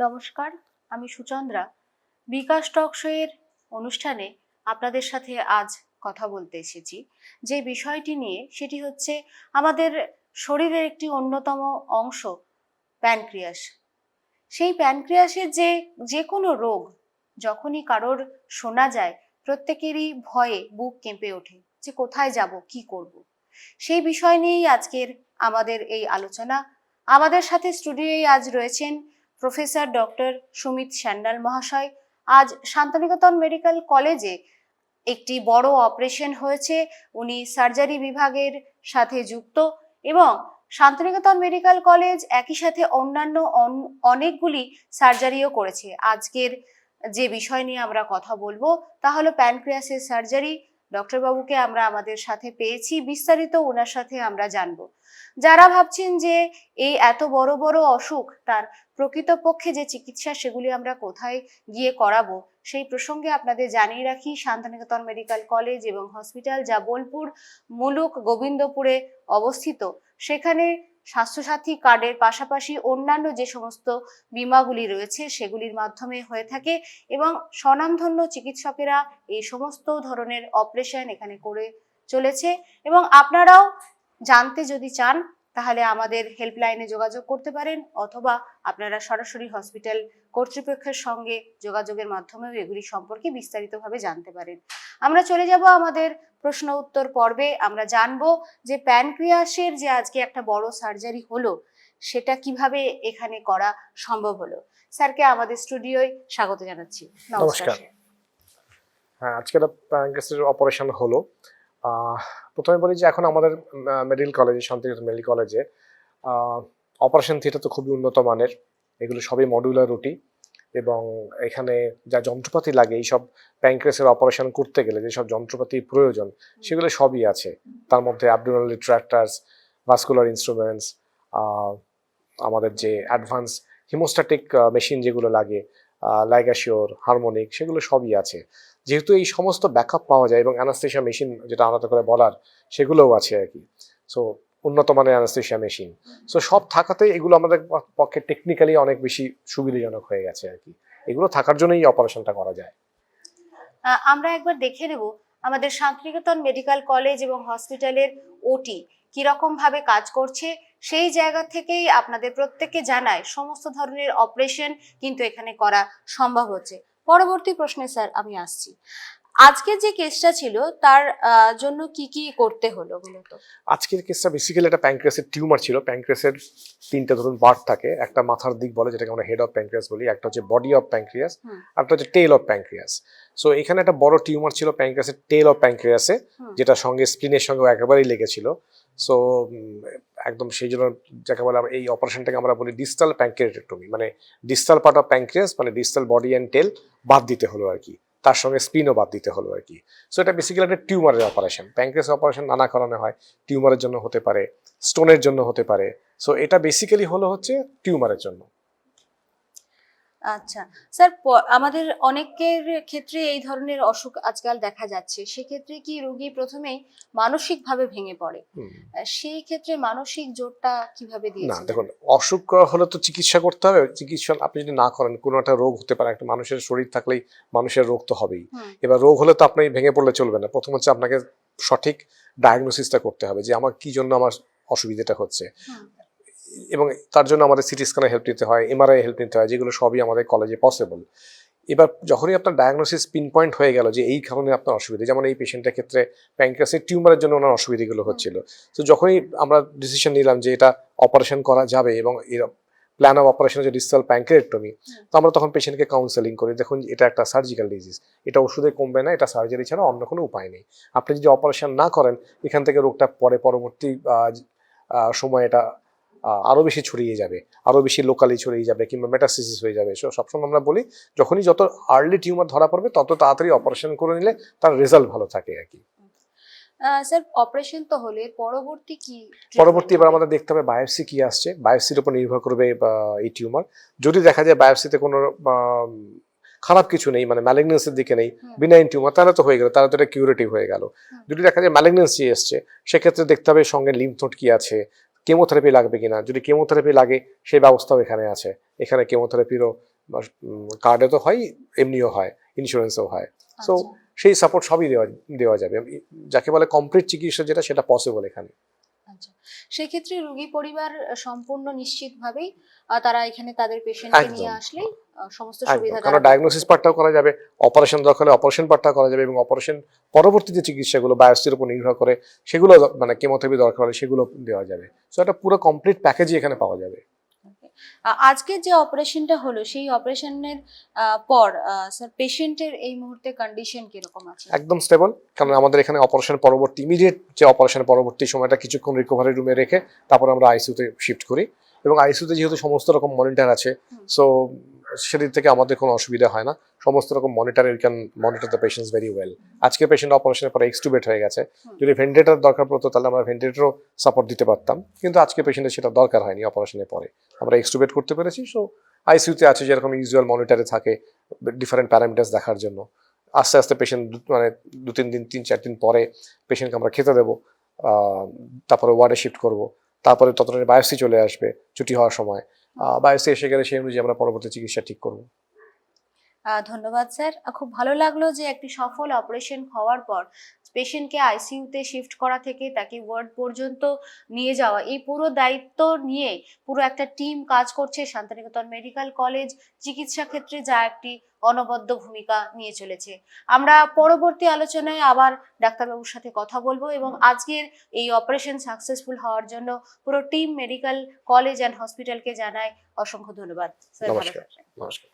নমস্কার, আমি সুচন্দ্রা। বিকাশ talk show এর অনুষ্ঠানে আপনাদের সাথে আজ কথা বলতে এসেছি। যে বিষয়টি নিয়ে সেটি হচ্ছে আমাদের শরীরের একটি অন্যতম অংশ প্যানক্রিয়াস। সেই প্যানক্রিয়াসের যে কোনো রোগ যখনই কারোর শোনা যায়, প্রত্যেকেরই ভয়ে বুক কেঁপে ওঠে যে কোথায় যাব, কি করব। সেই বিষয় নিয়েই আজকের আমাদের এই আলোচনা। আমাদের সাথে স্টুডিওয়ে আজ রয়েছেন প্রফেসর ডক্টর সুমিত স্যান্ডাল মহাশয়। আজ শান্তিনিকেতন মেডিকেল কলেজে একটি বড় অপারেশন হয়েছে, উনি সার্জারি বিভাগের সাথে যুক্ত এবং শান্তিনিকেতন মেডিকেল কলেজ একই সাথে অন্যান্য অনেকগুলি সার্জারিও করেছে। আজকের যে বিষয় নিয়ে আমরা কথা বলবো তা হলো প্যানক্রিয়াসের সার্জারি। ডক্টর বাবুকে আমরা আমাদের সাথে পেয়েছি, বিস্তারিত ওনার সাথে আমরা জানবো। যারা ভাবছেন যে এই এত বড় বড় অসুখ, তার প্রকৃতপক্ষে যে চিকিৎসা সেগুলি আমরা কোথায় গিয়ে করাবো, সেই প্রসঙ্গে আপনাদের জানিয়ে রাখি শান্তিনিকেতন মেডিকেল কলেজ এবং হসপিটাল, যা বোলপুর মুলুক গোবিন্দপুরে অবস্থিত, সেখানে স্বাস্থ্যসাথী কার্ডের পাশাপাশি অন্যান্য যে সমস্ত বীমাগুলি রয়েছে সেগুলির মাধ্যমে হয়ে থাকে এবং স্বনামধন্য চিকিৎসকেরা এই সমস্ত ধরনের অপারেশন এখানে করে চলেছে। এবং আপনারাও জানতে যদি চান তাহলে আমাদের হেল্পলাইনে যোগাযোগ করতে পারেন, অথবা আপনারা সরাসরি হসপিটাল কর্তৃপক্ষের সঙ্গে যোগাযোগের মাধ্যমেও এগুলি সম্পর্কে বিস্তারিতভাবে জানতে পারেন। আমরা চলে যাব আমাদের প্রশ্ন উত্তর পর্বে। আমরা জানবো যে প্যানক্রিয়াসের যে আজকে একটা বড় সার্জারি হলো, সেটা কিভাবে এখানে করা সম্ভব হলো। স্যারকে আমাদের স্টুডিওয় স্বাগত জানাচ্ছি। নমস্কার। হ্যাঁ, আজকে প্যানক্রিয়াসের অপারেশন হলো। প্রথমে বলি যে এখন আমাদের মেডিকেল কলেজে, শান্তিনিকেতন মেডিকেল কলেজে অপারেশন থিয়েটার তো খুবই উন্নত মানের। এগুলো সবই মডিউলার রুটি এবং এখানে যা যন্ত্রপাতি লাগে এইসব প্যানক্রিয়াসের অপারেশন করতে গেলে যেসব যন্ত্রপাতির প্রয়োজন সেগুলো সবই আছে। তার মধ্যে অ্যাবডোমিনাল রিট্রাক্টার্স, ভাস্কুলার ইনস্ট্রুমেন্টস, আমাদের যে অ্যাডভান্স হিমোস্ট্যাটিক মেশিন যেগুলো লাগে, লাইগাশিওর, হারমোনিক, সেগুলো সবই আছে। যেহেতু এই সমস্ত ব্যাকআপ পাওয়া যায় এবং অ্যানাস্থেশিয়া মেশিন যেটা আলাদা করে বলার সেগুলোও আছে আর কি। সো উন্নত মানের অ্যানাস্থেশিয়া মেশিন, সো সব থাকাতে এগুলো আমাদের পক্ষে টেকনিক্যালি অনেক বেশি সুবিধাজনক হয়ে গেছে আর কি। এগুলো থাকার জন্যই এই অপারেশনটা করা যায়। আমরা একবার দেখে নেব আমাদের শান্তিনিকেতন মেডিকেল কলেজ এবং হসপিটালের ওটি কিরকম ভাবে কাজ করছে। সেই জায়গা থেকেই আপনাদের প্রত্যেককে জানায় সমস্ত ধরনের অপারেশন কিন্তু এখানে করা সম্ভব হচ্ছে। পরবর্তী প্রশ্নে স্যার আমি আসছি। আজকের যে কেসটা ছিল তার জন্য কি কি করতে হলো মূলত? আজকের কেসটা বেসিক্যালি একটা প্যানক্রিয়াসের টিউমার ছিল। প্যানক্রিয়াসের তিনটা ধরুন পার্ট থাকে, একটা মাথার দিক বলে যেটাকে আমরা হেড অফ প্যানক্রিয়াস বলি, একটা হচ্ছে বডি অফ প্যানক্রিয়াস, আর একটা হচ্ছে টেল অফ প্যানক্রিয়াস। সো এখানে একটা বড় টিউমার ছিল প্যানক্রিয়াসের টেল অফ প্যানক্রিয়াসে, যেটা সঙ্গে স্প্লিনের সঙ্গে একেবারেই লেগেছিল। সো একদম সেই জন্য যাকে বলে এই অপারেশনটাকে আমরা বলি ডিস্টাল প্যানক্রিয়াটেক্টমি, মানে ডিস্টাল পার্ট অফ প্যানক্রিয়াস মানে ডিস্টাল বডি অ্যান্ড টেল বাদ দিতে হলো আর কি, তার সঙ্গে স্পিনও বাদ দিতে হলো আর কি। সো এটা বেসিক্যালি একটা টিউমারের অপারেশন। প্যানক্রিয়াস অপারেশন নানা কারণে হয়, টিউমারের জন্য হতে পারে, স্টোনের জন্য হতে পারে। সো এটা বেসিক্যালি হচ্ছে টিউমারের জন্য। আচ্ছা স্যার, আমাদের অনেকের ক্ষেত্রে এই ধরনের অসুখ আজকাল দেখা যাচ্ছে, সেক্ষেত্রে কি রোগী প্রথমেই মানসিকভাবে ভেঙে পড়ে? সেই ক্ষেত্রে মানসিক জোরটা কিভাবে দিয়েছেন? না দেখুন, অসুখ হলে তো চিকিৎসা করতে হবে। চিকিৎসা আপনি যদি না করেন, কোনো একটা রোগ হতে পারে, একটা মানুষের শরীর থাকলেই মানুষের রোগ তো হবেই। এবার রোগ হলে তো আপনি ভেঙে পড়লে চলবে না। প্রথম হচ্ছে আপনাকে সঠিক ডায়াগনোসিসটা করতে হবে যে আমার কি জন্য আমার অসুবিধাটা হচ্ছে, এবং তার জন্য আমাদের সিটি স্ক্যানের হেল্প নিতে হয়, এমআরআই হেল্প নিতে হয়, যেগুলো সবই আমাদের কলেজে পসিবল। এবার যখনই আপনার ডায়াগনোসিস পিন পয়েন্ট হয়ে গেল যে এই কারণে আপনার অসুবিধা, যেমন এই পেশেন্টের ক্ষেত্রে প্যানক্রিয়াসের টিউমারের জন্য ওনার অসুবিধাগুলো হচ্ছিল, তো যখনই আমরা ডিসিশন নিলাম যে এটা অপারেশন করা যাবে এবং এর প্ল্যান অফ অপারেশন হচ্ছে ডিস্টাল প্যানক্রিয়াটেক্টমি, তো আমরা তখন পেশেন্টকে কাউন্সেলিং করি, দেখুন এটা একটা সার্জিক্যাল ডিজিজ, এটা ওষুধে কমবে না, এটা সার্জারি ছাড়া অন্য কোনো উপায় নেই। আপনি যদি অপারেশন না করেন এখান থেকে রোগটা পরবর্তী সময় এটা আরও বেশি ছড়িয়ে যাবে, আরও বেশি লোকালি ছড়িয়ে যাবে, কিংবা মেটাস্টেসিস হয়ে যাবে। সবসময় আমরা বলি যখনই যত আর্লি টিউমার ধরা পড়বে তত তাড়াতাড়ি অপারেশন করে নিলে তার রেজাল্ট ভালো থাকে আর কি। স্যার, অপারেশন তো হলে পরবর্তী কি? পরবর্তী এবার আমাদের দেখতে হবে বায়োপসি কি আসছে, বায়োপসির উপর নির্ভর করবে এই টিউমার। যদি দেখা যায় বায়োপসিতে কোনো খারাপ কিছু নেই, মানে ম্যালিগনেন্সির দিকে নেই, বিনাইন টিউমার, তাহলে তো হয়ে গেল, তাহলে তো এটা কিউরেটিভ হয়ে গেল। যদি দেখা যায় ম্যালিগনেন্সি এসছে, সেক্ষেত্রে দেখতে হবে সঙ্গে লিম্ফ নোড কি আছে, কেমোথেরাপি লাগবে কিনা, যদি কেমোথেরাপি লাগে সেই ব্যবস্থাও এখানে আছে। এখানে কেমোথেরাপিরও কার্ডে তো হয়, এমনিও হয়, ইন্স্যুরেন্সও হয়। সো সেই সাপোর্ট সবই দেওয়া যাবে। যাকে বলে কমপ্লিট চিকিৎসা যেটা, সেটা পসিবল এখানে। আচ্ছা, সেক্ষেত্রে রোগী পরিবার সম্পূর্ণ নিশ্চিতভাবেই তারা এখানে তাদের পেশেন্টকে নিয়ে আসলেই সমস্ত সুবিধা কারণ ডায়াগনোসিস পার্টটাও করা যাবে, অপারেশন দরকার হলে অপারেশন পার্টটাও করা যাবে, এবং অপারেশন পরবর্তী যে চিকিৎসাগুলো বায়োপসির উপর নির্ভর করে সেগুলো, মানে কেমোথেরাপি দরকার হলে সেগুলো দেওয়া যাবে। সো এটা পুরো কমপ্লিট প্যাকেজই এখানে পাওয়া যাবে। আজকে যে অপারেশনটা হলো সেই অপারেশনের পর স্যার পেশেন্টের এই মুহূর্তে কন্ডিশন কিরকম আছে? একদম স্টেবল, কারণ আমাদের এখানে অপারেশন পরবর্তী ইমিডিয়েট যে অপারেশন পরবর্তী সময়টা কিছুক্ষণ রিকভারি রুমে রেখে তারপর আমরা আইসিইউতে শিফট করি, এবং আইসিইউতে যেহেতু সমস্ত রকম মনিটর আছে, সো সেদিক থেকে আমাদের কোনো অসুবিধা হয় না। সমস্ত রকম মনিটরে we can monitor the patients very well. আজকে পেশেন্ট অপারেশনের পরে এক্সটুবেট হয়ে গেছে, যদি ভেন্টিলেটর দরকার পড়তো তাহলে আমরা ভেন্টিলেটরও সাপোর্ট দিতে পারতাম, কিন্তু আজকে পেশেন্টের সেটা দরকার হয়নি। অপারেশনের পরে আমরা এক্সটুবেট করতে পেরেছি। সো আইসিইউতে আছে যেরকম ইউজুয়াল মনিটরে থাকে ডিফারেন্ট প্যারামিটার্স দেখার জন্য। আস্তে আস্তে পেশেন্ট মানে 2-3 দিন 3-4 দিন পরে পেশেন্টকে আমরা খেতে দেবো, তারপরে ওয়ার্ডে শিফট করব, তারপরে ততটা বায়োপসি চলে আসবে ছুটি হওয়ার সময়। বায়োপসি এসে গেলে সেই অনুযায়ী আমরা পরবর্তী চিকিৎসা ঠিক করবো। ধন্যবাদ স্যার। খুব ভালো লাগলো যে একটি সফল অপারেশন হওয়ার পর পেশেন্টকে আইসিইউতে শিফট করা থেকে তাকে ওয়ার্ড পর্যন্ত নিয়ে যাওয়া, এই পুরো দায়িত্ব নিয়ে পুরো একটা টিম কাজ করছে শান্তিনিকেতন মেডিকেল কলেজ চিকিৎসা ক্ষেত্রে, যা একটি অনবদ্য ভূমিকা নিয়ে চলেছে। আমরা পরবর্তী আলোচনায় আবার ডাক্তারবাবুর সাথে কথা বলবো, এবং আজকের এই অপারেশন সাকসেসফুল হওয়ার জন্য পুরো টিম মেডিকেল কলেজ অ্যান্ড হসপিটালকে জানাই অসংখ্য ধন্যবাদ স্যার। নমস্কার।